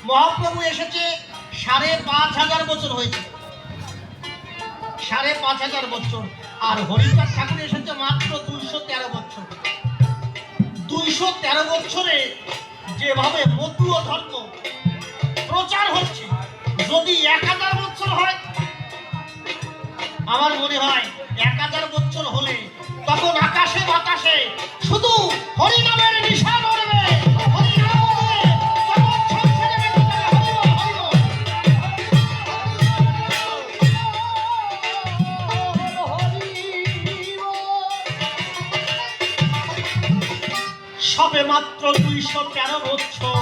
মহাপ্রভু এসেছে ৫,৫০০ বছর হয়েছে, ৫,৫০০ বছর। আর হরিচাঁদ ঠাকুর এসেছে মাত্র ২১৩ বছর। ২১৩ বছরে যেভাবে মতুয় ধর্ম প্রচার হচ্ছে, যদি ১,০০০ বছর হয়, আমার মনে হয় ১,০০০ বছর হলে তখন আকাশে বাতাসে শুধু হরিনামের নিশা নড়বে। সবে মাত্র ২১৩ বছর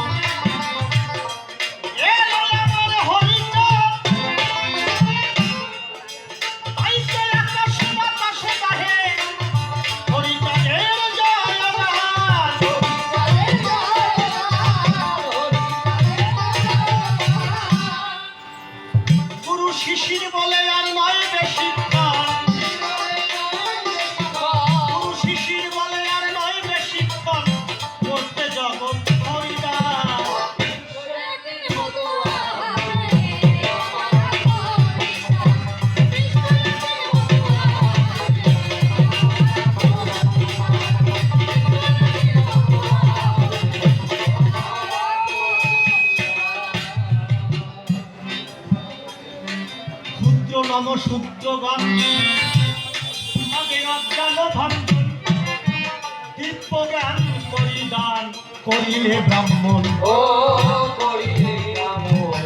শিশির বলে আর নয় বেশি, শিশির বলে আর নয় বেশি করতে জগৎ হরিদাস। ক্ষুদ্র নম শূদ্রগণ অজ্ঞান ভঞ্জন, দিব্য জ্ঞান পরিদান করিলে ব্রাহ্মণ। ও করিলে ব্রাহ্মণ,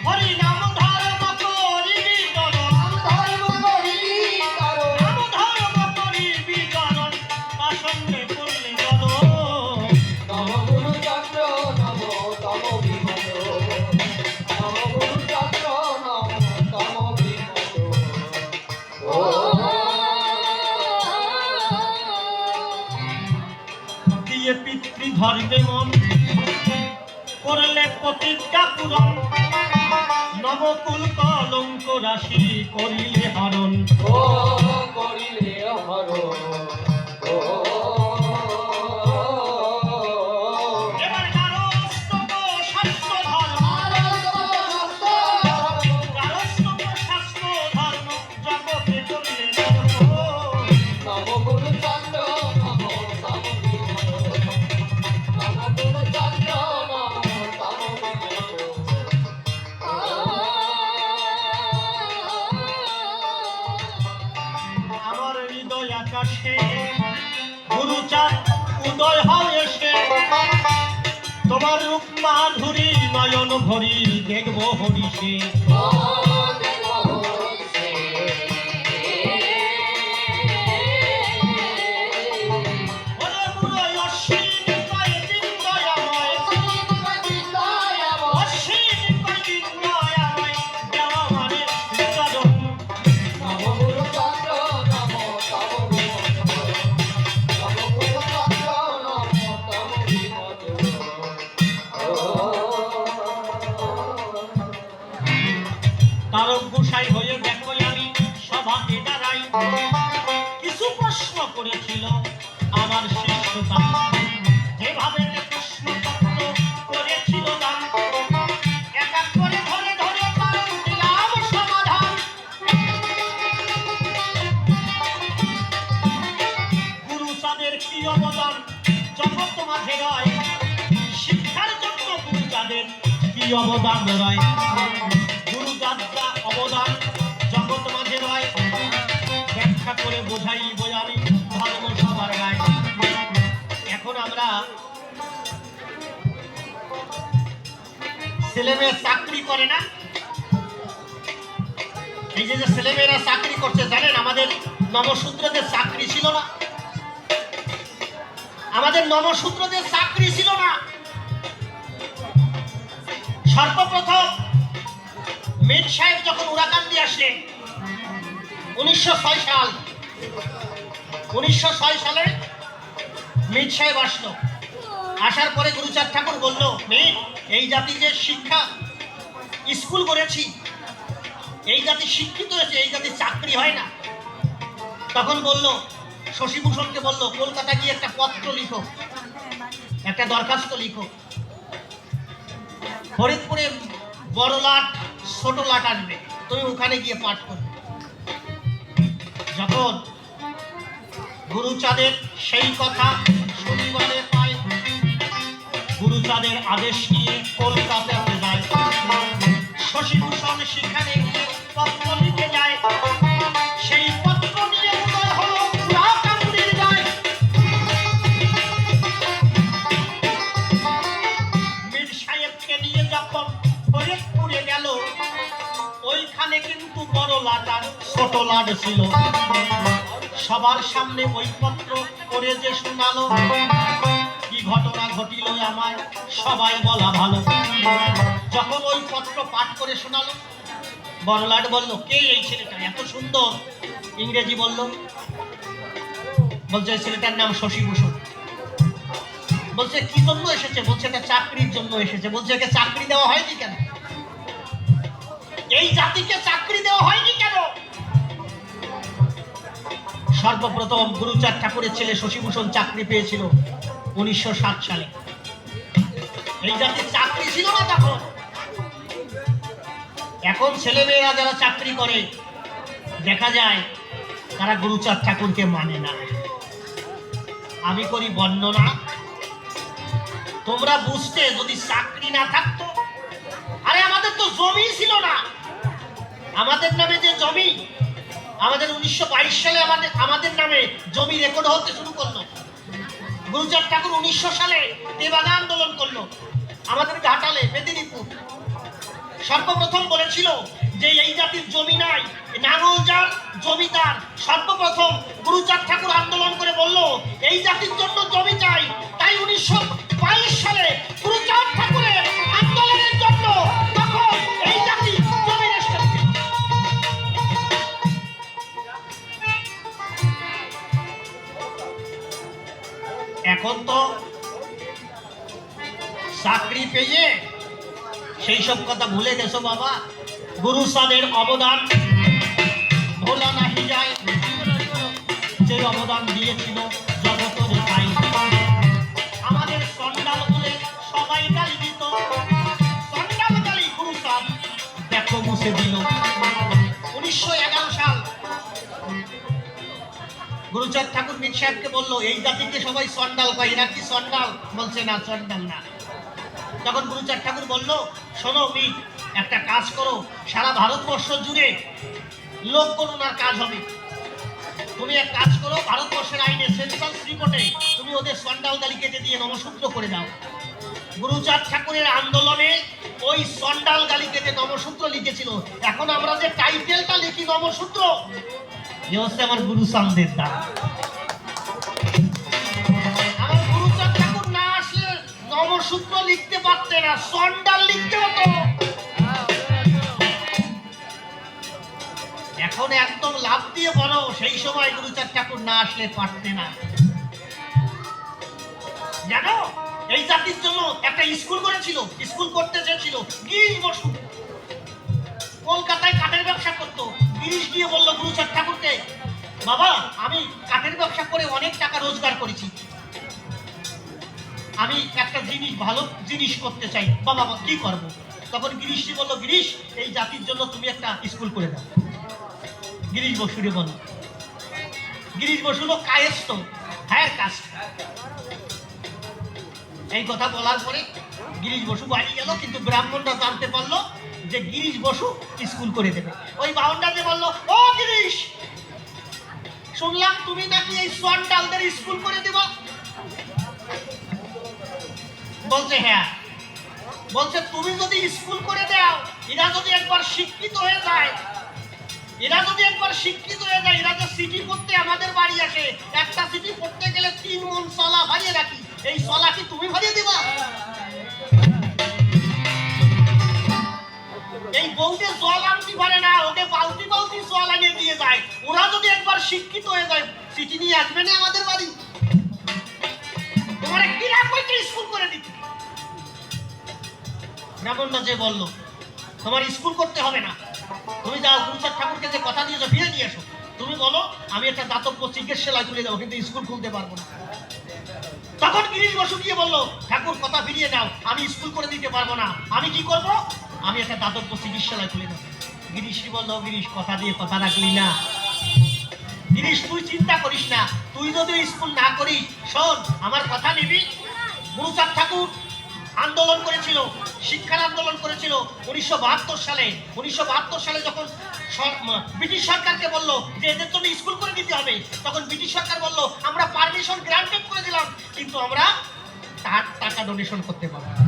হরিনাম ধর্ম করিবি চরণ, ধর্ম করিবি চরণ, নাম ধর্ম করিবি চরণ, আসনে করলে চরণ। নম গুরু চক্র নম তম বিমল, নম গুরু চক্র নম তম বিমল। ও দিয়ে পিতৃধর্মে মন করলে প্রতিজ্ঞা পূরণ, নবকুল কলঙ্ক রাশি করিলে হরণ। ও করিলে হরণ। এবার গারস্থ শাস্ত্র ধর্ম, গারস্থ শাস্ত্র ধর্ম জগতে করলে ধর্ম। নবগুরু চন্দ্র নম তম বিমল, নবগুরু চন্দ্র নম তম বিমল। আমার হৃদয় আকাশে গুরুচাঁদ উদয় হয় এসে, তোমার রূপ মাধুরী নয়ন ভরি দেখব হরিষে। তারক গোসাই হয়ে দেখো আমি সভাতে দাঁড়াই, কিছু প্রশ্ন করেছিল আমার শিষ্যতা, যেভাবে প্রশ্নপত্র করেছিল দান, এক এক করে ধরে ধরে তার দিলাম সমাধান। গুরুচাঁদের কি অবদান জগৎ মাঝে রয়, শিক্ষার জন্য গুরুচাঁদের কি অবদান রয়। গুরুচাঁদরা অবদান জগৎ মাঝে রয়, ব্যাখ্যা করে বোঝাইব আমি ধর্ম সবার গায়। এখন আমরা ছেলেমেয়ে চাকরি করে না, এই যে ছেলেমেয়েরা চাকরি করছে, জানেন আমাদের নমশূদ্রদের চাকরি ছিল না, আমাদের নমশূদ্রদের চাকরি ছিল না। সর্বপ্রথম মীর সাহেব যখন উরাকান্দি আসলেন ১৯০৬ সাল, ১৯০৬ সালে মীর সাহেব আসলো। আসার পরে গুরুচাঁদ ঠাকুর বলল, মীর, এই জাতি যে শিক্ষা স্কুল করেছি, এই জাতি শিক্ষিত হয়েছে, এই জাতি চাকরি হয় না। তখন বলল, শশীভূষণকে বলল, কলকাতা গিয়ে একটা পত্র লিখো, একটা দরখাস্ত লিখো, ফরিদপুরে বড় লাট ছোট লাট আসবে, তুমি ওখানে গিয়ে পাঠ করবে। যখন গুরুচাঁদের সেই কথা শনিবারে পায়, গুরুচাঁদের আদেশ নিয়ে কলকাতাতে যায়। শশীভূষণ সেখানে গিয়ে পত্র লিখে যায়। সেই পত্র নিয়ে উদয় হলো পুরাকান্দির গায়ে। মীর সাহেবকে নিয়ে যখন ফরিদপুরে গেল, ওইখানে কিন্তু বড় লাট আর ছোট লাট ছিল। সবার সামনে ওই পত্র করে যে শোনালো, কি ঘটনা ঘটিল আমায় সবাই বলা ভালো। যখন ওই পত্র পাঠ করে শোনালো, বড়লাট বলল, কে এই ছেলেটা এত সুন্দর? ইংরেজি বলল, বলছে ছেলেটার নাম শশীভূষণ। বলছে কি জন্য এসেছে? বলছে এটা চাকরির জন্য এসেছে। বলছে একে চাকরি দেওয়া হয়নি কেন? এই জাতিকে চাকরি দেওয়া হয়নি কেন? সর্বপ্রথম গুরুচাঁদ ঠাকুরের ছেলে শশীভূষণ চাকরি পেয়েছিল 1907 সালে। এই জাতির চাকরি ছিল না তখন। এখন ছেলেমেয়েরা যারা চাকরি করে, দেখা যায় তারা গুরুচাঁদ ঠাকুরকে মানে না। আমি করি বর্ণনা, তোমরা বুঝতে যদি চাকরি না থাকতো। আরে আমাদের তো জমি ছিল না। আমাদের নামে যে জমি, আমাদের 1922 সালে আমাদের নামে জমি রেকর্ড হতে শুরু করলো। গুরুচাঁদ ঠাকুর 1900 সালে তেবাগা আন্দোলন করলো আমাদের ঘাটালে, মেদিনীপুর। সর্বপ্রথম বলেছিল যে এই জাতির জমি নাই, নাঙ্গল যার জমিদার। সর্বপ্রথম গুরুচাঁদ ঠাকুর আন্দোলন করে বলল এই জাতির জন্য জমি চাই। তাই 1922 সালে গুরুচাঁদ ঠাকুরের আন্দোলনের জন্য তখন এই জাতি জমি রেস্টার। এখন তো চাকরি পেয়ে সেই সব কথা ভুলে গেছো বাবা। গুরুচাঁদের অবদান ভোলা নাহি যায়, যে অবদান দিয়েছিল জগতের ভাই। আমাদের সন্ডাল বলে সবাই গালি দিত, সন্ডাল গালি গুরুচাঁদ দেখো মুছে দিল। 1911 সাল গুরুচাঁদ ঠাকুর মীর সাহেবকে বললো এই জাতিকে সবাই সন্ডাল কয়, এরা কি সন্ডাল? বলছে না, সন্ডাল না। তখন গুরুচাঁদ ঠাকুর বলল, শোনো মীর, একটা কাজ করো, সারা ভারতবর্ষ জুড়ে লোক গণনার কাজ হবে। তুমি এক কাজ করো, ভারতবর্ষের আইনে সেন্সাস রিপোর্টে তুমি ওদের সন্ডাল গালি কেটে দিয়ে নমসূত্র করে দাও। গুরুচাঁদ ঠাকুরের আন্দোলনে ওই সন্ডাল গালি কেটে নমসূত্র লিখেছিল। এখন আমরা যে টাইটেলটা লিখি নমসূত্র, এ হচ্ছে আমার গুরুচাঁদের দাম। আমার গুরুচাঁদ ঠাকুর না আসলে নমসূত্র লিখতে পারতে না, সন্ডাল লিখতে হতো। এখন একদম লাভ দিয়ে বলো, সেই সময় গুরুচাঁদ ঠাকুর না আসলে পারতে না। জানো এই জাতির জন্য একটা স্কুল করেছিল, স্কুল করতে চেয়েছিল গিরিশ বসু। কলকাতায় কাঠের ব্যবসা করতো। গিরিশ গিয়ে বললো গুরুচাঁদ ঠাকুরকে, বাবা আমি কাঠের ব্যবসা করে অনেক টাকা রোজগার করেছি, আমি একটা জিনিস, ভালো জিনিস করতে চাই, বাবা কি করবো? তখন গিরিশজি বললো, গিরিশ এই জাতির জন্য তুমি একটা স্কুল করে দাও। গিরিশ বসুরে বলো। গিরিশ বসু লোক কায়েস্ত, হায়ার কাস্ট। এই কথা বলার পরে গিরিশ বসু বাড়ি গেল, কিন্তু ব্রাহ্মণরা জানতে পারলো যে গিরিশ বসু স্কুল করে দেবে। ওই বাউন্ডা যে বললো, ও গিরিশ, শুনলাম তুমি নাকি এই সন্ডালদের স্কুল করে দেবা। বলছে হ্যাঁ। বলছে তুমি যদি স্কুল করে দাও, এরা যদি একবার শিক্ষিত হয়ে যায়, এরা যে সিটি পড়তে আমাদের বাড়ি আসে, একটা সিটি পড়তে গেলে 3 মণ সলা ভারিয়ে রাখি, এই সলা কি তুমি ভারিয়ে দিবা? এই বউকে জল আনতে পারে না, ওকে বালতি বালতি জল আনিয়ে দিয়ে যায়। ওরা যদি একবার শিক্ষিত হয়ে যায়, সিটি নিয়ে আসবে না আমাদের বাড়ি। তোমার কিরা কইতে স্কুল করে দিতে। ব্রাহ্মণরা যে বললো, তোমার স্কুল করতে হবে না, তুমি যাও গুরুচাঁদ ঠাকুরকে যে কথা দিয়েছো ফিরে নিয়ে এসো। তুমি বলো আমি একটা দাতব্য চিকিৎসালয় তুলে দেবো, কিন্তু স্কুল খুলতে পারবো না। তখন গিরিশ বসু গিয়ে বললো, ঠাকুর কথা ফিরিয়ে নাও, আমি স্কুল করে দিতে পারবো না। আমি কি করব? আমি একটা দাতব্য চিকিৎসালয় খুলে দেবো। গিরিশই বললো, গিরিশ কথা দিয়ে কথা রাখলি না। গিরিশ তুই চিন্তা করিস না, তুই যদি স্কুল না করিস, শোন আমার কথা নিবি। গুরুচাঁদ ঠাকুর আন্দোলন করেছিল, শিক্ষার আন্দোলন করেছিল 1972 সালে। 1972 সালে যখন ব্রিটিশ সরকারকে বললো যে এদের জন্য স্কুল করে দিতে হবে, তখন ব্রিটিশ সরকার বললো আমরা পারমিশন গ্রান্টেড করে দিলাম, কিন্তু আমরা তার টাকা ডোনেশন করতে পারবো না।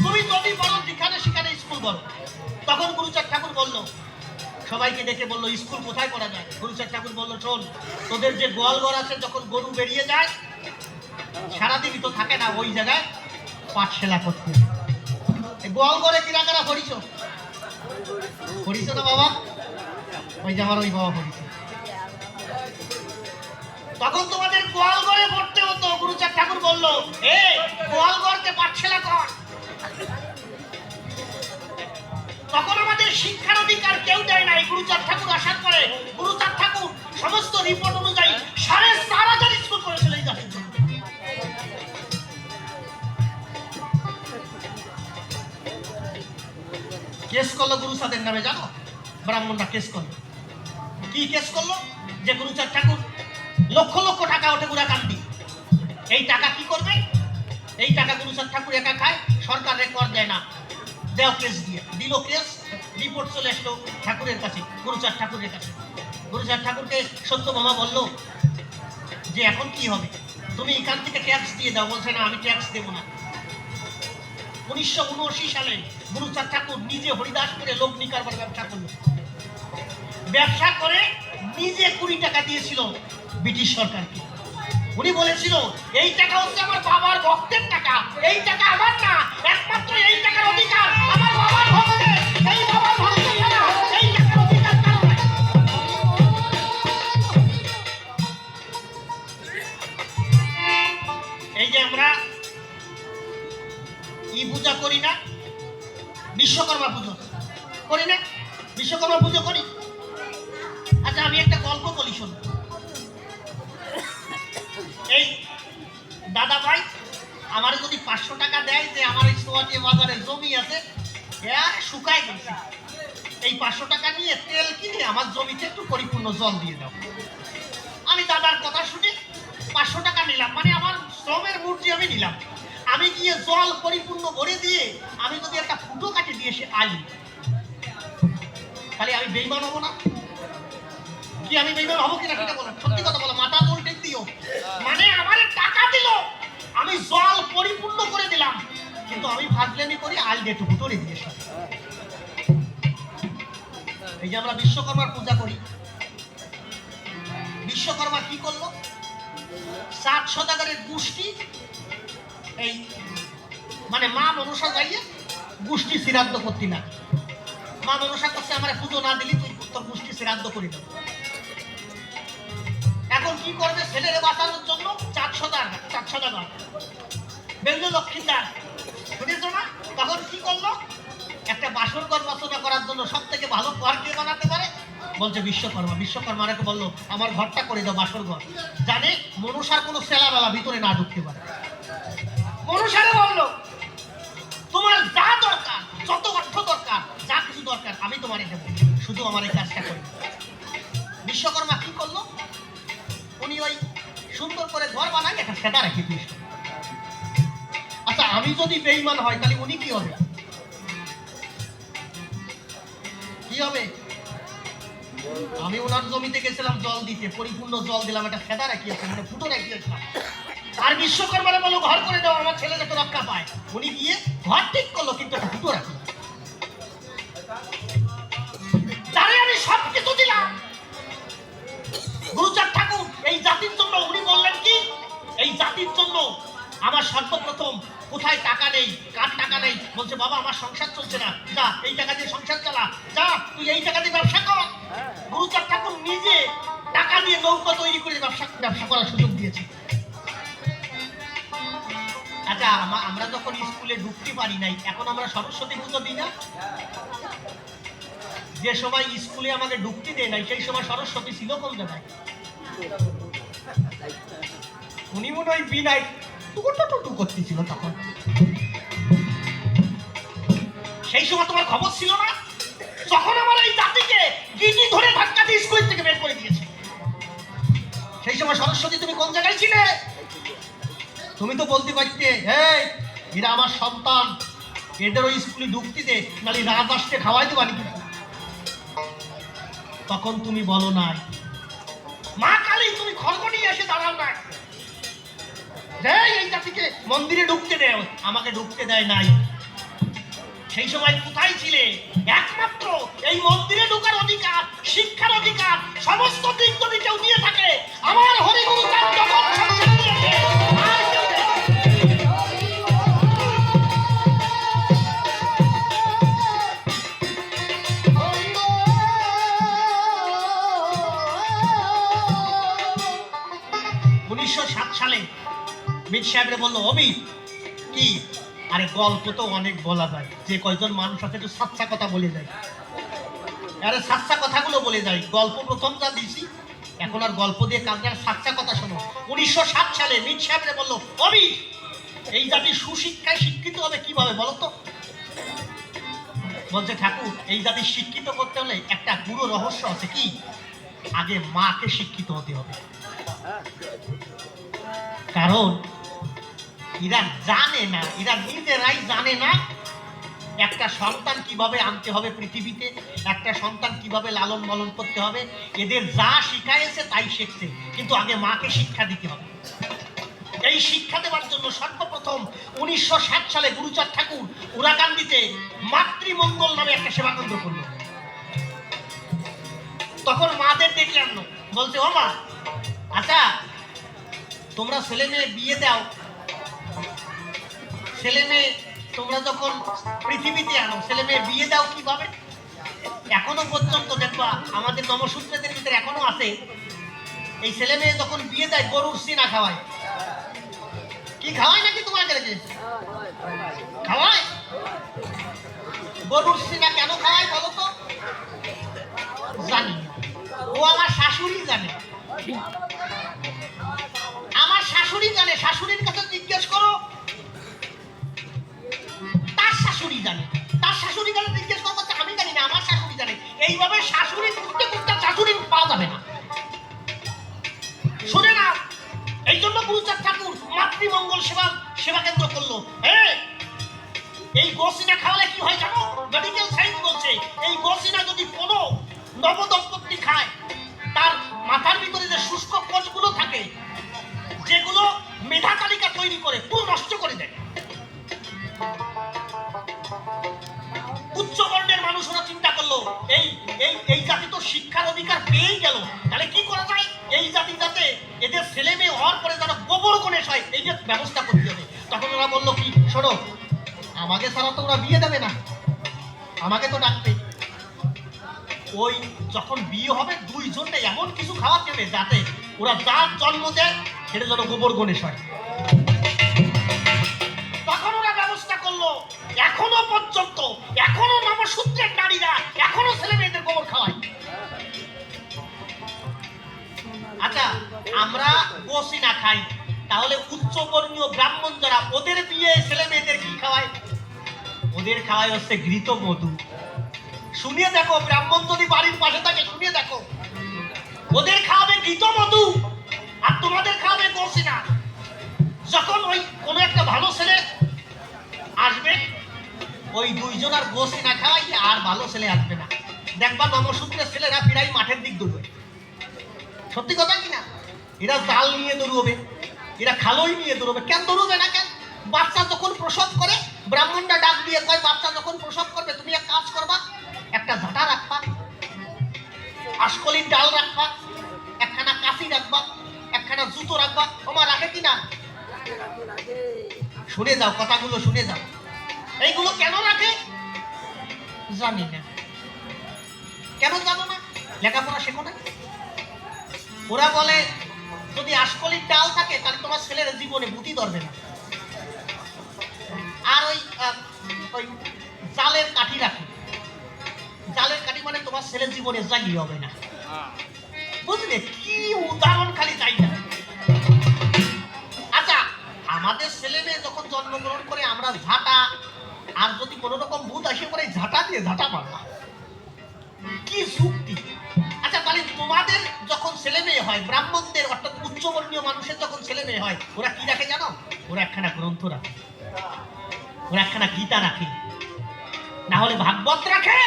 তুমি যদি বলো যেখানে সেখানে স্কুল বলো। তখন গুরুচাঁদ ঠাকুর বললো, সবাইকে ডেকে বললো স্কুল কোথায় করা যায়। গুরুচাঁদ ঠাকুর বললো, শোন তোদের যে গোয়ালঘর আছে, যখন গরু বেরিয়ে যায় সারাদিনই তো থাকে না, ওই জায়গায় পাঠশালা করতে। গোয়ালঘরে কিরা কারা পড়িছ? পড়িছ না বাবা? ওই যে আমার ওই বাবা পড়িছ। তখন তোমাদের গোয়ালঘরে পড়তে হতো। গুরুচাঁদ ঠাকুর বললো, এ গোয়ালঘরকে পাঠশালা কর। তখন আমাদের শিক্ষার অধিকার কেউ দেয় নাই। গুরুচাঁদ ঠাকুর আসার পরে গুরুচাঁদ ঠাকুর সমস্ত রিপোর্ট অনুযায়ী 4,500 স্কুল করেছিল এই জাতির জন্য। কেস করলো গুরুচাঁদের নামে, জানো? ব্রাহ্মণরা কেস করলো। কি কেস করলো? যে গুরুচাঁদ ঠাকুর লক্ষ লক্ষ টাকা ওঠে গুড়াকান্দি, এই টাকা কি করবে? এই টাকা গুরুচাঁদ ঠাকুর একা খায়, সরকার রেকর্ড দেয় না। দেও কেস দিয়ে দিল, কেস রিপোর্ট চলে আসলো ঠাকুরের কাছে, গুরুচাঁদ ঠাকুরের কাছে। গুরুচাঁদ ঠাকুরকে সত্যভামা বলল যে এখন কি হবে, তুমি এখান থেকে ট্যাক্স দিয়ে দাও। বলছে না, আমি ট্যাক্স দেবো না। 1979 সালে গুরুচাঁদ ঠাকুর নিজে হরিদাসপুরে লগ্নি কারবার ব্যবসা করল। ব্যবসা করে নিজে 20 টাকা দিয়েছিল ব্রিটিশ সরকারকে। উনি বলেছিল, এই টাকা হচ্ছে আমার বাবার ভক্তের টাকা, এই টাকা আমার না, একমাত্র এই টাকার অধিকার আমার বাবার ভক্তের। এই বাবার ভক্তের টাকা, এই টাকার অধিকার কারো নাই। এই যে আমরা পূজা করি না, বিশ্বকর্মা পুজো করি না, বিশ্বকর্মা পুজো করি। আচ্ছা আমি একটা গল্প বলি, শোনো। এই দাদা ভাই আমার যদি 500 টাকা দেয়, যে আমার এই সোয়াটি বাজারে জমি আছে, শুকায় গেছে, এই 500 টাকা নিয়ে তেল কিনে আমার জমিতে একটু পরিপূর্ণ জল দিয়ে দাও। আমি দাদার কথা শুনে 500 টাকা নিলাম, মানে আমার শ্রমের মূর্তি আমি নিলাম। আমি গিয়ে জল পরিপূর্ণ ভরে দিয়ে আমি যদি একটা ফুটো কাটে দিয়ে সে আই, তাহলে আমি বেইমান হবো না? কি আমি বেইমান হবো কিনা সেটা বলো, সত্যি কথা বলো, মাথা উল্টে দিও। মানে আমার টাকা দিল, আমি জল পরিপূর্ণ করে দিলাম, কিন্তু আমি ফাজলামি করি, আল দিয়ে একটু ফুটো দিয়ে সব। এই যে আমরা বিশ্বকর্মার পূজা করি, বিশ্বকর্মা কি করলো? 7 সদাগরের গোষ্ঠী, এই মানে মা মনসা যাইয়ে গোষ্ঠী শ্রাদ্ধ করতি না। মা মনসা করছে, আমার পুজো না দিলি তুই তোর গোষ্ঠী শ্রাদ্ধ করে দেব। এখন কি করবে? ছেলেরে বাঁচানোর জন্য 4 সদাগর বেঙ্গল লক্ষ্মীদার, বুঝেছো না? তখন কি করলো? একটা বাসর ঘর রচনা করার জন্য সব থেকে ভালো ঘর কে বানাতে পারে? বলছে বিশ্বকর্মা। বিশ্বকর্মা আমাকে বললো, আমার ঘরটা করে দাও বাসর ঘর, জানে মনসার কোনো সেলাবেলা ভিতরে না ঢুকতে পারে। মনসারে বললো, তোমার যা দরকার, যত অর্থ দরকার, যা কিছু দরকার আমি তোমারে দেবো, শুধু আমার এই কাজটা করে। বিশ্বকর্মা কি করলো? উনি ওই সুন্দর করে ঘর বানাই একটা সেটা রাখি দিয়েছিল। আচ্ছা আমি যদি বেঈমান হয় তাহলে উনি কি হবে? কি হবে? আমি ওনার জমিতে গেছিলাম জল দিতে, পরিপূর্ণ জল দিলাম, একটা খেদা রাখিয়েছে, মানে ফুটো রাখিয়েছিলাম। আর বিশ্বকর্মারে বলো ঘর করে দাও, আমার ছেলে যাতে রক্ষা পায়। উনি গিয়ে ঘর ঠিক করলো, কিন্তু একটা ফুটো রাখলো। তারে আমি সব কিছু দিলাম। গুরুচাঁদ ঠাকুর এই জাতির জন্য উনি বললেন কি, এই জাতির জন্য আমার সর্বপ্রথম কোথায় টাকা নেই, কার টাকা নেই, বলছে বাবা আমার সংসার চলছে না, যা এই টাকা দিয়ে সংসার চালা, যা তুই এই টাকা দিয়ে ব্যবসা কর। গুরুচাঁদ ঠাকুর নিজে টাকা দিয়ে নৌকা তৈরি করে ব্যবসা করার সুযোগ দিয়েছে। আচ্ছা আমরা যখন স্কুলে ঢুকতে পারি নাই, এখন আমরা সরস্বতী পুজো দিই না? যে সময় স্কুলে আমাকে ঢুকতে দেয় নাই, সেই সময় সরস্বতী ছিল কোন জায়গায়? উনি মনে হয় বিনায় টুকু করতেছিল তখন। সেই সময় তোমার খবর ছিল না যখন আমার এই জাতিকে গিটি ধরে ধাক্কা দিয়ে স্কুল থেকে বের করে দিয়েছে? সেই সময় সরস্বতী তুমি কোন জায়গায় ছিলে? তুমি তো বলতে পারতে, এই এরা আমার সন্তান, এদেরও স্কুলে ঢুকতে দে, নাহলে রাত আসতে খাওয়াই দেবো নাকি। তখন তুমি বলো নাই, মা কালী তুমি খড়গ নিয়ে এসে দাঁড়াও না, এই জাতিকে মন্দিরে ঢুকতে দেয়, আমাকে ঢুকতে দেয় নাই। সেই সময় কোথায় ছিলে? একমাত্র এই মন্দিরে ঢোকার অধিকার, শিক্ষার অধিকার সমস্ত দিক যদি কেউ দিয়ে থাকে, আমার হরিগুরু তার জগৎ সংসার দিয়েছে, আর কেউ নেই। সালে মির সাহেবরে বললো, অবি কি? আরে গল্প তো অনেক বলা যায়, যে কয়জন মানুষ আছে একটু সাচ্চা কথা বলে যায়, আরে সাচ্চা কথাগুলো বলে যায়। গল্প প্রথম যা দিছি, এখন আর গল্প দিয়ে কাজ নেই, সাচ্চা কথা শোনো। 1907 সালে মির সাহেবরে বললো, অবি এই জাতি সুশিক্ষায় শিক্ষিত হবে কিভাবে বলো তো? বলছে, ঠাকুর এই জাতি শিক্ষিত করতে হলে একটা পুরো রহস্য আছে। কি? আগে মাকে শিক্ষিত হতে হবে। কারণ এরা জানে না, এরা নিজেরাই জানে না একটা সন্তান কিভাবে আনতে হবে পৃথিবীতে, একটা সন্তান কিভাবে লালন পালন করতে হবে। এদের যা শিখাইছে তাই শিখছে, কিন্তু আগে মাকে শিক্ষা দিতে হবে। এই শিক্ষা দেওয়ার জন্য সর্বপ্রথম 1907 সালে গুরুচাঁদ ঠাকুর উরাকান্দিতে মাতৃমঙ্গল নামে একটা সেবা কেন্দ্র করলো। তখন মাদের ডেকে আনলো, বলছে, ও মা, আচ্ছা তোমরা ছেলে মেয়ে বিয়ে দাও, ছেলে মেয়ে তোমরা যখন পৃথিবীতে আনো, ছেলে মেয়ে বিয়ে দাও কিভাবে? এখনো পর্যন্ত দেখবা আমাদের নমসূত্রদের ভিতরে এখনো আছে, এই ছেলে মেয়ে যখন বিয়ে দেয় গরুর সিনা খাওয়ায়। কি খাওয়ায় নাকি তোমার কাছে? খাওয়ায়। গরুর সিনা কেন খাওয়ায় বলো তো? জানি, ও আমার শাশুড়ি জানে, আমার শাশুড়ি জানে। শাশুড়ির কাছে জিজ্ঞেস করো, তার শাশুড়ি জানে, তার শাশুড়ি কাছে জিজ্ঞেস করো, আমি জানি না, আমার শাশুড়ি জানে। এইভাবে শাশুড়ি খুঁজতে খুঁজতে শাশুড়ি পাওয়া যাবে না। শুনে না, এই জন্য গুরুচাঁদ ঠাকুর মাতৃমঙ্গল সেবা কেন্দ্র করলো। এই গোসিনা খাওয়ালে কি হয় জানো? মেডিকেল সায়েন্স বলছে এই গোসিনা যদি কোনো নবদম্পতি খায়, তার মাথার ভিতরে যে শুষ্ক কোষগুলো থাকে, যেগুলো মেধা তালিকা তৈরি করে, পুরো নষ্ট করে দেয়। উচ্চ বর্ণের মানুষরা চিন্তা করলো, এই জাতি তো শিক্ষার অধিকার পেয়েই গেল, তাহলে কি করা যায়? এই জাতি যাতে এদের ছেলে মেয়ে হওয়ার পরে যেন গোবর গণেশ হয়, এই যে ব্যবস্থা করতে হবে। তখন ওরা বললো, কি শোনো, আমাকে ছাড়া তো ওরা বিয়ে দেবে না, আমাকে তো ডাকবে। ওই যখন বিয়ে হবে দুইজনটা এমন কিছু খাওয়াতে হবে যাতে ওরা যার জন্ম দেয় সেটা যেন গোবর গণেশ হয়। তখন ওরা ব্যবস্থা করলো, এখনো পর্যন্ত এখনো নবসূত্রের নারীরা এখনো ছেলে মেয়েদের গোবর খাওয়ায়। আচ্ছা, আমরা গোসি না খাই, তাহলে উচ্চবর্ণীয় ব্রাহ্মণ যারা, ওদের বিয়ে ছেলে মেয়েদের কি খাওয়ায়? ওদের খাওয়ায় হচ্ছে ঘৃত মধু। শুনিয়ে দেখো, ব্রাহ্মণ যদি বাড়ির পাশে থাকে শুনিয়ে দেখো, ওদের খাওয়াবে ঘৃত মধু আর তোমাদের খাওয়াবে গোসিনা। যখন ওই কোনো একটা ভালো ছেলে আসবে, ওই দুইজন আর গোসিনা খাওয়াই, আর ভালো ছেলে আসবে না। দেখবা নমসূত্রের ছেলেরা প্রায় মাঠের দিক দৌড়বে। সত্যি কথা কিনা? এরা জাল নিয়ে দৌড়বে, এরা খালই নিয়ে দৌড়বে। কেন দৌড়বে না? কেন? বাচ্চা যখন প্রসব করে, ব্রাহ্মণরা ডাক দিয়ে কয়, বাচ্চা যখন প্রসব করবে তুমি এক কাজ করবা, একটা ঝাঁটা রাখবা, আশকলির ডাল রাখবা, একখানা কাশি রাখবা, একখানা জুতো রাখবা। তোমার রাখে কিনা? শুনে যাও, কথাগুলো শুনে যাও। এইগুলো কেন রাখে জানি না। কেন জানো না? লেখাপড়া শেখো না? ওরা বলে যদি আশকলির ডাল থাকে তাহলে তোমার ছেলের জীবনে বুদ্ধি ধরবে না। আর ওই জালের কাঠি রাখে, জালের কাঠি মানে তোমার ছেলের জীবনে জাগি হবে না। বুঝলে? কি উদাহরণ খালি তাই না। আমরা ঝাঁটা, আর যদি কোনো রকম ভূত আসে পরে ঝাঁটা দিয়ে ঝাঁটা মারলাম, কি যুক্তি? আচ্ছা তাহলে তোমাদের যখন ছেলে মেয়ে হয়, ব্রাহ্মণদের অর্থাৎ উচ্চবর্ণীয় মানুষের যখন ছেলে মেয়ে হয়, ওরা কি রাখে জানো? ওরা একখানা গ্রন্থ রাখে, ওরা একখানা গীতা রাখে, না হলে ভাগবত রাখে,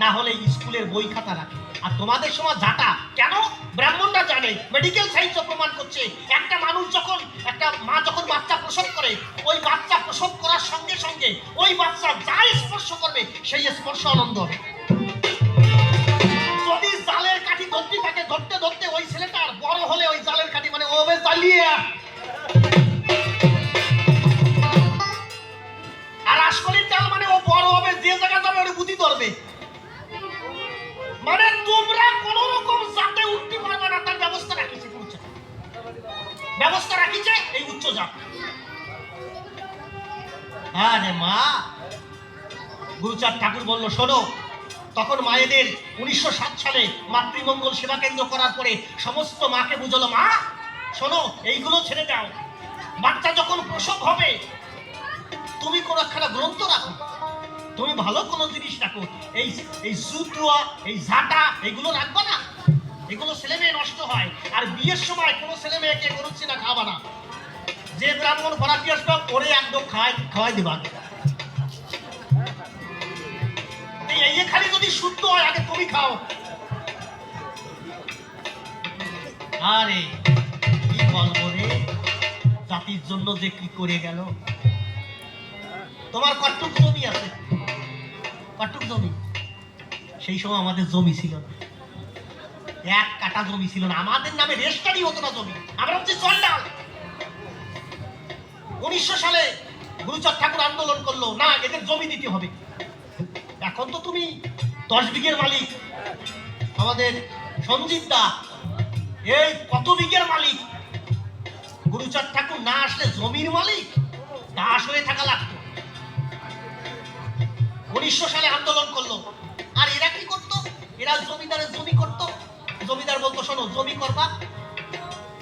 না হলে স্কুলের বই খাতা রাখে। আর তোমাদের সময় ঝাঁটা কেন? ব্রাহ্মণরা জানে, মেডিকেল সায়েন্স প্রমাণ করছে, একটা মানুষ যখন, একটা মা যখন বাচ্চা প্রসব করে, ওই বাচ্চা প্রসব করার সঙ্গে সঙ্গে ওই বাচ্চা যাই স্পর্শ করবে সেই স্পর্শ আনন্দ হবে। যদি জালের কাঠি ধরতে থাকে, ধরতে ধরতে ওই ছেলেটার বড় হলে ওই জালের কাঠি মানে ও বেশ জ্বালিয়ে, আর আশকলির ডাল মানে ও বড় হবে, যে জায়গা যাবে ওর বুদ্ধি ধরবে। মানে তোমরা কোন রকম জাতে উঠতে পারবে না, তার ব্যবস্থা রাখিছে, ব্যবস্থা রাখিছে এই উচ্চ জাত। আরে মা, গুরুচাঁদ ঠাকুর বলল শোনো, তখন মায়েদের 1907 সালে মাতৃমঙ্গল সেবা কেন্দ্র করার পরে সমস্ত মাকে বুঝলো, মা শোনো এইগুলো ছেড়ে দাও, বাচ্চা যখন প্রসব হবে তুমি কোন একখানা গ্রন্থ রাখো, তুমি ভালো কোনো জিনিস রাখো, এই এই জুতুয়া, এই ঝাঁটা এগুলো রাখবা না, এগুলো ছেলে মেয়ে নষ্ট হয়। আর বিয়ের সময় কোনো ছেলে মেয়েকে গরুচ্ছি না খাওয়া না, যে ব্রাহ্মণ ভরাটি আসবে ওরে একদম খাওয়াই দিবা। এই খালি যদি শুদ্ধ হয় আগে তুমি খাও। আরে কি বলবো রে, জাতির জন্য যে কি করে গেল। তোমার কটুক জমি আছে, কটুক জমি, সেই সময় আমাদের জমি ছিল না, 1 কাঠা জমি ছিল না, আমাদের নামে রেজিস্ট্রি হতো না জমি, আমরা হচ্ছে চন্ডাল। 1900 সালে গুরুচাঁদ ঠাকুর আন্দোলন করলো, না এদের জমি দিতে হবে। এখন তো তুমি 10 বিঘের মালিক, আমাদের সঞ্জিত দা এই কত বিঘের মালিক। গুরুচাঁদ ঠাকুর না আসলে জমির মালিক দাস হয়ে থাকা লাগতো। 1900 সালে আন্দোলন করলো, আর এরা কি করতো? এরা জমিদারের জমি করতো। জমিদার বলতো শোনো জমি করবা,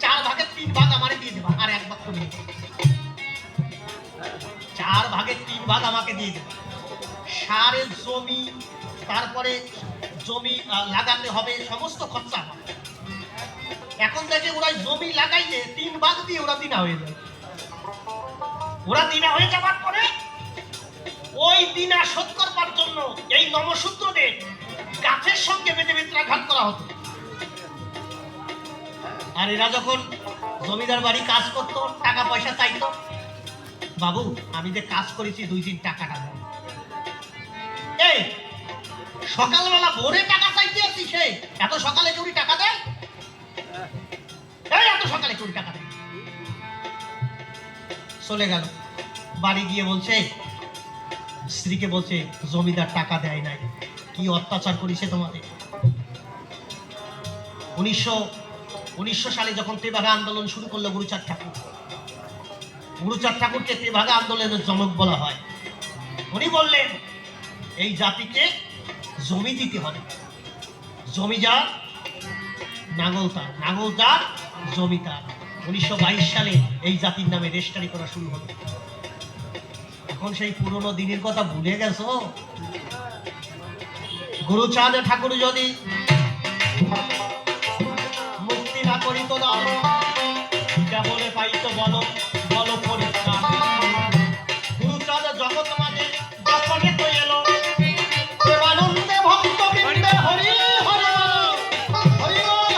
4 ভাগের 3 ভাগ আমারে দিয়ে দেবা, আর 1 ভাগ তুমি, 4 ভাগের 3 ভাগ আমাকে দিয়ে দেবা। সারের জমি, তারপরে জমি লাগাতে হবে, সমস্ত খরচা হবে। এখন দেখে ওরা জমি লাগাইলে 3 ভাগ দিয়ে ওরা দিনা হয়ে যায়। ওরা দিনা হয়ে যাবার পরে ওই দিনা শোধ করবার জন্য এই নমশূদ্রদের গাছের সঙ্গে বেঁধে বেত্রাঘাত করা হতো। আর এরা যখন জমিদার বাড়ি কাজ করতো, টাকা পয়সা চাইতো, বাবু আমি যে কাজ করেছি 2-3 টাকাটা দাও। এই সকালবেলা ভোরে টাকা চাইতে আসছি, সে এত সকালে কেউ টাকা দেয়? এই এত সকালে কেউ টাকা দেয়? চলে গেল, বাড়ি গিয়ে বলছে, স্ত্রীকে বলছে জমিদার টাকা দেয় নাই, কি অত্যাচার করেছে তোমাদের। 1900 সালে যখন তেভাগা আন্দোলন শুরু করলো গুরুচাঁদ ঠাকুর, গুরুচাঁদ ঠাকুরকে তেভাগা আন্দোলনের জনক বলা হয়। উনি বললেন এই জাতিকে জমি দিতে হবে, জমি যার নাঙ্গল তার, নাঙ্গল যার জমি তার। 1922 সালে এই জাতির নামে রেজিস্ট্রি করা শুরু হলো। এখন সেই পুরনো দিনের কথা ভুলে গেছো? গুরুচাঁদ ঠাকুর যদি মুক্তি না করিত দাও, কেবলে পাইত বলো বলো পরিত্রাণ। গুরুচাঁদ জগৎ মাঝে যখন তো এলো, প্রেমানন্দে ভক্ত বৃন্দে হরি হরি হরি হরি।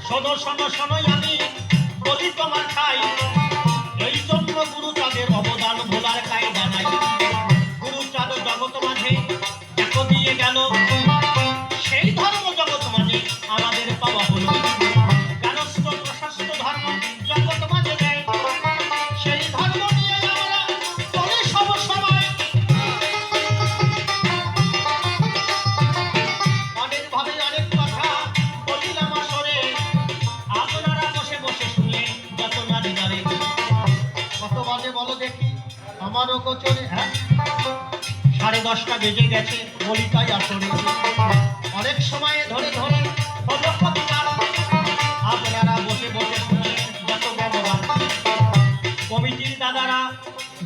শোনো শোনো শোনোই আমি বলি তোমার খাই, এই জন্য গুরুচাঁদের অবদান ভোলার কায়দা নাই। গুরুচাঁদ জগৎ মাঝে দেখো দিয়ে গেল, সেই ধর্ম জগৎ মাঝে আমাদের পাওয়া হলো। গানস্থ প্রশস্ত ধর্ম জগৎ মাঝে দেয়, সেই ধর্ম নিয়ে আমরা চলে সব সময়। অনেক ভাবে অনেক কথা বলিলাম আসরে, আপনারা বসে বসে শুনলে যত নারী নারী। কত বাজে বলো দেখি আমারও গোচরে? হ্যাঁ 10:30 বেজে গেছে, বলি তাই আসরে। অনেক সময় ধরে ধরে হলো কবিগান। আপনারা বসে বসে শুনলেন যত জ্ঞানবান। কমিটির দাদারা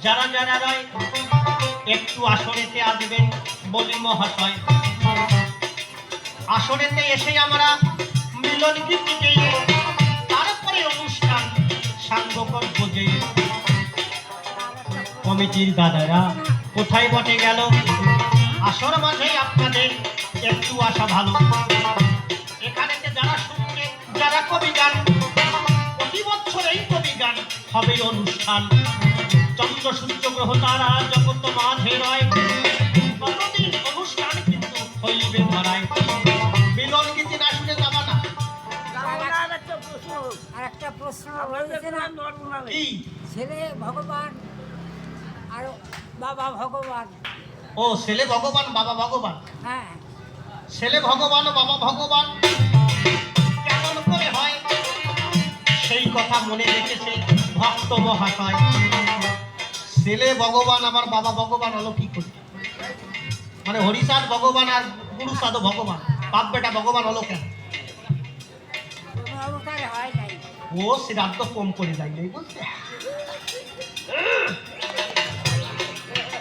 যারা যারা রয় একটু আসরেতে আসবেন বলি মহাশয়। আসরেতে এসে আমরা মিলন গীতি গেয়ে তারপরে অনুষ্ঠান সাঙ্গকর বোঝে। কমিটির দাদারা কোথায় বটে গেল? আসর মাঝে আপনাদের একটু আসা ভালো। এখানেতে যারা শুনবে যারা কবি গান, প্রতি বছর এই কবি গান হবে অনুষ্ঠান। চন্দ্র সূর্য গ্রহ তারা জগৎ মাঝে রয়, কতদিন অনুষ্ঠান কিন্তু হইবে ধরায়। মিলন গীতি না শুনে যাবা না। আর একটা প্রশ্ন কি? ছেলে ভগবান আর বাবা ভগবান। ও ছেলে ভগবান বাবা ভগবান। হ্যাঁ, ছেলে ভগবান ও বাবা ভগবান কেমন করে হয় সেই কথা মনে রেখেছে ভক্ত মহাশয়। ছেলে ভগবান আবার বাবা ভগবান হলো কি করে? মানে হরিচাঁদ ভগবান আর গুরুচাঁদ ভগবান, বাপ বেটা ভগবান হলো কেন? কোনো অবতারে হয় নাই। ও শ্রাদ্ধ কম করে যায় এই বলতে।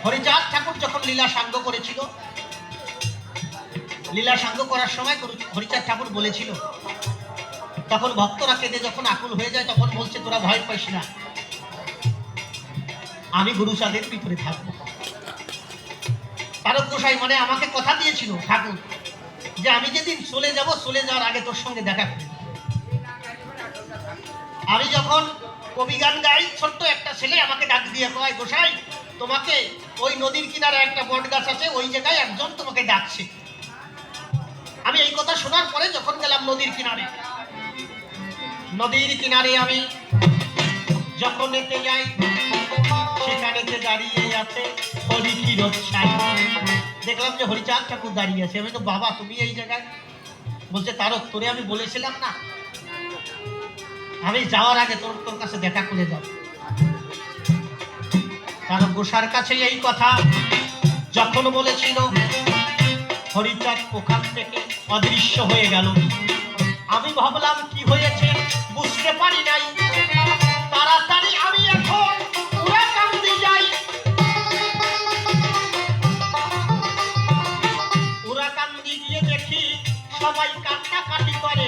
হরিচাঁদ ঠাকুর যখন লীলা সাঙ্গ করেছিল, লীলা সাঙ্গ করার সময় হরিচাঁদ ঠাকুর বলেছিল, তখন ভক্তরা কেঁদে যখন আকুল হয়ে যায় তখন বলছে তোরা ভয় পাইস না, আমি গুরুচাঁদের ভিতরে থাকবো। তারক গোসাই মানে আমাকে কথা দিয়েছিল ঠাকুর যে আমি যেদিন চলে যাব, চলে যাওয়ার আগে তোর সঙ্গে দেখা করি। আমি যখন কবি গান গাই, ছোট্ট একটা ছেলে আমাকে ডাক দিয়ে কয়, গোসাই তোমাকে ওই নদীর কিনারে একটা বট গাছ আছে, ওই জায়গায় একজন তোমাকে ডাকছে। আমি এই কথা শোনার পরে যখন গেলাম নদীর কিনারে, নদীর কিনারে আমি যখন এতে যাই, সেখানেতে দাঁড়িয়ে আছে হরি ক্ষীরোদ সাই। দেখলাম যে হরিচাঁদ ঠাকুর দাঁড়িয়ে আছে। আমি তো বাবা তুমি এই জায়গায়? বলছে তারক তোরে আমি বলেছিলাম না আমি যাওয়ার আগে তোর কাছে দেখা করে যাব। তারক গোসার কাছে এই কথা যখন বলেছিল, হরিচাঁদ ওখান থেকে অদৃশ্য হয়ে গেল। আমি ভাবলাম কি হয়েছে বুঝতে পারি নাই, তাড়াতাড়ি আমি এখন উড়াকান্দি যাই। উড়াকান্দি গিয়ে দেখি সবাই কান্নাকাটি করে,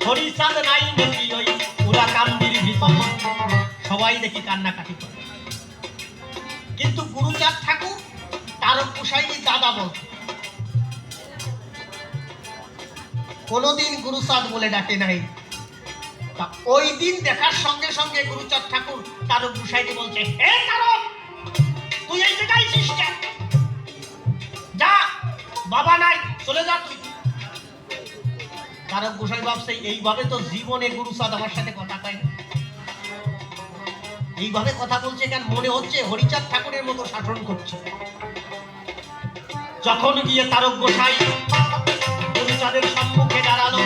হরিচাঁদ নাই নাকি ওই উড়াকান্দির ভিতরে। সবাই দেখি কান্নাকাটি করে, কিন্তু গুরুচাঁদ ঠাকুর তারক গোসাইকে দাদা বলত, কোনদিন গুরুচাঁদ বলে ডাকে নাই। ওই দিন দেখার সঙ্গে সঙ্গে গুরুচাঁদ ঠাকুর তারক গোসাইকে বলছে, হে তারক তুই এই জায়গায় ছিস কেন? যা, বাবা নাই, চলে যা তুই। তারক গোসাই ভাবছে এইভাবে তো জীবনে গুরুচাঁদ আমার সাথে কথা কয় না, এইভাবে কথা বলছে কেন? মনে হচ্ছে হরিচাঁদ ঠাকুরের মতো শাসন করছে। যখন গিয়ে তারক গোসাই গুরুচাঁদের সম্মুখে দাঁড়ালো,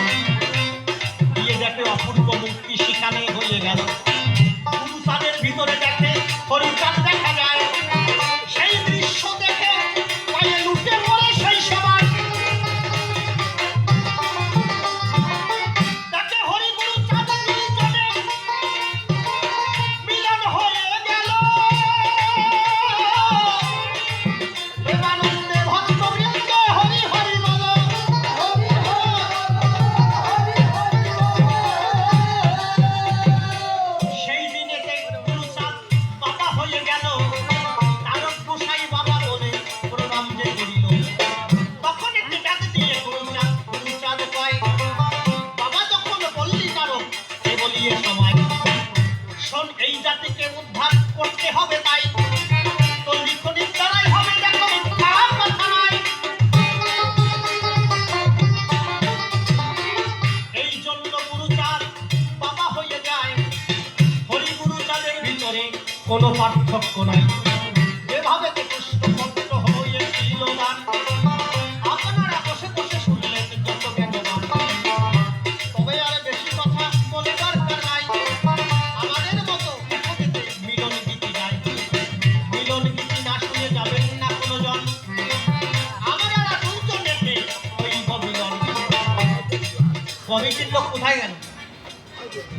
গিয়ে দেখে অপূর্ব মুক্তি সেখানে হয়ে গেল। গুরুচাঁদের ভিতরে দেখে হরিচাঁদ দেখা যায়, সেই দৃশ্য দেখে পায়ে লুটে পড়ে সেই সবার। দেখে হরি গুরুচাঁদ মিলন হয়ে গেল। প্রেমানন্দে ভক্তবৃন্দে হরি হরি বল, হরি হরি সেই দিনেতে গুরুচাঁদ বাবা হয়ে গেল। তারক গোসাই বাবা বলে প্রণাম যে করিল, তখন একটি ডাক দিয়ে গুরুচাঁদ কয়, বাবা যখন বললি তারক এ বলিয়ে সময় শোন, এই জাতিকে উদ্ধার করতে হবে, তাই তোর লিখনির দ্বারাই হবে, দেখো মিথ্যা কথা নয়। এই জন্য গুরুচাঁদ বাবা হয়ে যায়, হরি গুরুচাঁদের ভিতরে কোনো পার্থক্য নাই। যেভাবে পুষ্পপত্র হয়েছিল দান, আপনারা বসে বসে শুনলেন যত জ্ঞানবান। তবে আর বেশি কথা বলে দরকার নাই, আমাদের মতো এখনেতে মিলন গীতি গায়। মিলন গীতি না শুনে যাবেন না কোনো জন, আমরা দুজনেতে হইব মিলন। কমিটির লোক কোথায় গেল?